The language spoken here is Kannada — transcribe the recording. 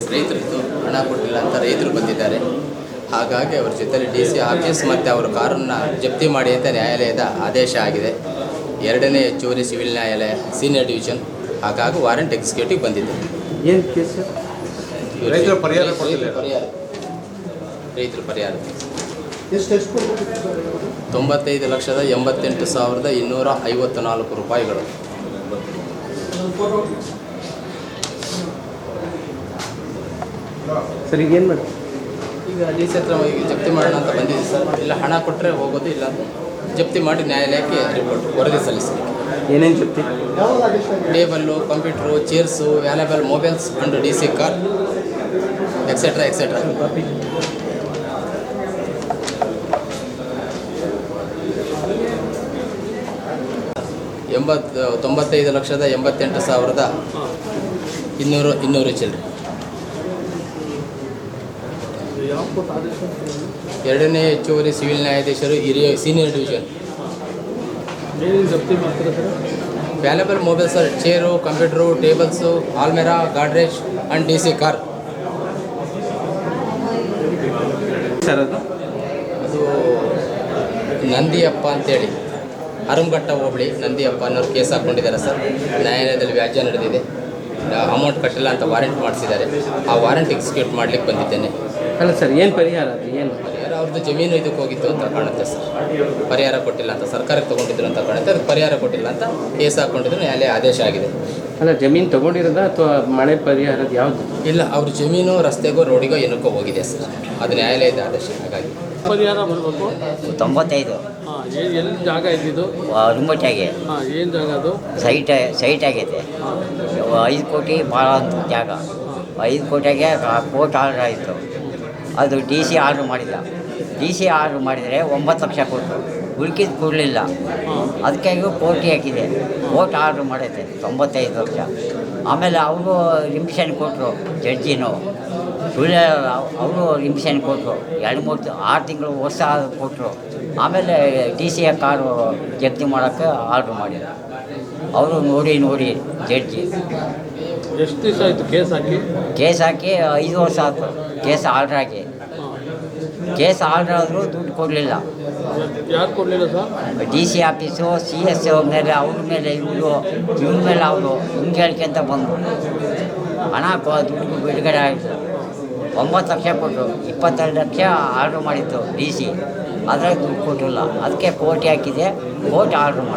ರೈತರಿದ್ದು ಹಣ ಕೊಟ್ಟಿಲ್ಲ ಅಂತ ರೈತರು ಬಂದಿದ್ದಾರೆ. ಹಾಗಾಗಿ ಅವರ ಜೊತೆಲಿ DC ಆಫೀಸ್ ಮತ್ತು ಅವರ ಕಾರನ್ನು ಜಪ್ತಿ ಮಾಡಿ ಅಂತ ನ್ಯಾಯಾಲಯದ ಆದೇಶ ಆಗಿದೆ. ಎರಡನೇ ಹೆಚ್ಚುವರಿ ಸಿವಿಲ್ ನ್ಯಾಯಾಲಯ ಸೀನಿಯರ್ ಡಿವಿಷನ್. ಹಾಗಾಗಿ ವಾರೆಂಟ್ ಎಕ್ಸಿಕ್ಯೂಟಿವ್ ಬಂದಿದೆ. ಏನು ಕೇಸ್? ರೈತರ ಪರಿಹಾರ 95,88,254 ರೂಪಾಯಿಗಳು. ಸರ್ ಈಗ ಏನು ಮಾಡಿ? ಈಗ DC ಹತ್ರ ಜಪ್ತಿ ಮಾಡೋಣ ಅಂತ ಬಂದಿದೆ ಸರ್. ಇಲ್ಲ ಹಣ ಕೊಟ್ಟರೆ ಹೋಗೋದು, ಇಲ್ಲ ಜಪ್ತಿ ಮಾಡಿ ನ್ಯಾಯಾಲಯಕ್ಕೆ ರಿಪೋರ್ಟ್ ವರದಿ ಸಲ್ಲಿಸಬೇಕು. ಏನೇನು ಜಪ್ತಿ? Table, computer, chairs, valuable mobiles and DC car etcetera etcetera. 95,88,200 ಚಿಲ್ಲರೆ. ಎರಡನೇ ಹೆಚ್ಚುವರಿ ಸಿವಿಲ್ ನ್ಯಾಯಾಧೀಶರು ಹಿರಿಯ senior division. Valuable mobile sir, chair, computer, tables, almirah, Godrej and DC car. Sir ಅದು ನಂದಿಯಪ್ಪ ಅಂತೇಳಿ ಹರಮಘಟ್ಟ ಹೋಬಳಿ ನಂದಿಯಪ್ಪ ಅನ್ನೋರು ಕೇಸ್ ಹಾಕ್ಕೊಂಡಿದ್ದಾರೆ ಸರ್. ನ್ಯಾಯಾಲಯದಲ್ಲಿ ವ್ಯಾಜ್ಯ ನಡೆದಿದೆ. ಅಮೌಂಟ್ ಕಟ್ಟಿಲ್ಲ ಅಂತ ವಾರೆಂಟ್ ಮಾಡಿಸಿದ್ದಾರೆ. ಆ ವಾರೆಂಟ್ ಎಕ್ಸಿಕ್ಯೂಟ್ ಮಾಡಲಿಕ್ಕೆ ಬಂದಿದ್ದೇನೆ. ಅಲ್ಲ ಸರ್, ಏನು ಪರಿಹಾರ? ಅದು ಏನು ಪರಿಹಾರ? ಅವ್ರದ್ದು ಜಮೀನು ಇದಕ್ಕೆ ಹೋಗಿತ್ತು ಅಂತ ಕಾಣುತ್ತೆ ಸರ್. ಪರಿಹಾರ ಕೊಟ್ಟಿಲ್ಲ ಅಂತ ಸರ್ಕಾರಕ್ಕೆ ತೊಗೊಂಡಿದ್ರು ಅಂತ ಕಾಣುತ್ತೆ. ಅದಕ್ಕೆ ಪರಿಹಾರ ಕೊಟ್ಟಿಲ್ಲ ಅಂತ ಕೇಸ್ ಹಾಕ್ಕೊಂಡಿದ್ರು. ನ್ಯಾಯಾಲಯ ಆದೇಶ ಆಗಿದೆ. ಅಲ್ಲ, ಜಮೀನು ತೊಗೊಂಡಿರೋದ ಅಥವಾ ಮಳೆ ಪರಿಹಾರದ ಯಾವುದು? ಇಲ್ಲ, ಅವ್ರ ಜಮೀನು ರಸ್ತೆಗೋ ರೋಡಿಗೋ ಏನಕ್ಕೋ ಹೋಗಿದೆ ಸರ್. ಅದು ನ್ಯಾಯಾಲಯದ ಆದೇಶ. ಹಾಗಾಗಿ ಪರಿಹಾರ ಬರಬೇಕು. 95. ಎಲ್ಲಿ ಜಾಗ ಇದ್ದಿದ್ದು? ರುಂಬಟ್ಟಾಗೆ. ಏನು ಜಾಗ ಅದು? ಸೈಟ್ ಆಗೈತೆ. 5 ಕೋಟಿ ಭಾಳ ಅಂತ ಜಾಗ. 5 ಕೋಟಿಗೆ ಕೋರ್ಟ್ ಆರ್ಡರ್ ಆಯಿತು. ಅದು DC ಆರ್ಡ್ರ್ ಮಾಡಿಲ್ಲ. DC ಆರ್ಡ್ರ್ ಮಾಡಿದರೆ 9 ಲಕ್ಷ ಕೊಟ್ಟರು. ಉಳ್ಕಿದ್ದು ಕೊಡಲಿಲ್ಲ. ಅದಕ್ಕೆ ಕೋರ್ಟಿಗೆ ಹಾಕಿದೆ. ಕೋರ್ಟ್ ಆರ್ಡ್ರ್ ಮಾಡೈತೆ 95 ಲಕ್ಷ. ಆಮೇಲೆ ಅವರು ರಿಮಿಷನ್ ಕೊಟ್ಟರು. ಜಡ್ಜಿನೂ ಸುಳ್ಳು ಅವರು ರಿಮಿಷನ್ ಕೊಟ್ಟರು. 6 ತಿಂಗಳು ವರ್ಷ ಕೊಟ್ಟರು. ಆಮೇಲೆ DC ಕಾರು ಜಪ್ತಿ ಮಾಡೋಕ್ಕೆ ಆರ್ಡ್ರ್ ಮಾಡಿದ್ರು. ಅವರು ನೋಡಿ ಜಡ್ಜಿ. ಎಷ್ಟು ದಿವಸ ಆಯಿತು ಕೇಸ್ ಹಾಕಿ? 5 ವರ್ಷ ಆಯಿತು ಕೇಸ್ ಆರ್ಡ್ರ್ ಆಗಿ. ಕೇಸ್ ಆರ್ಡ್ರ್ ಆದರೂ ದುಡ್ಡು ಕೊಡಲಿಲ್ಲ. ಯಾರು ಕೊಡಲಿಲ್ಲ ಸರ್? DC ಆಫೀಸು, CS ಮೇಲೆ, ಅವ್ರ ಮೇಲೆ, ಇವ್ರ ಮೇಲೆ ಅವರು ಹಿಂಗೆ ಹೇಳ್ಕೊಂತ ಬಂದರು. ಹಣ ದುಡ್ಡು ಬಿಡುಗಡೆ ಆಯಿತು. 9 ಲಕ್ಷ ಕೊಟ್ಟರು. 22 ಲಕ್ಷ ಆರ್ಡ್ರ್ ಮಾಡಿತ್ತು DC. ಆದರೆ ದುಡ್ಡು ಕೊಟ್ಟಿಲ್ಲ. ಅದಕ್ಕೆ ಕೋರ್ಟ್ ಹಾಕಿದೆ. ಕೋರ್ಟ್ ಆರ್ಡ್ರ್ ಮಾಡಿ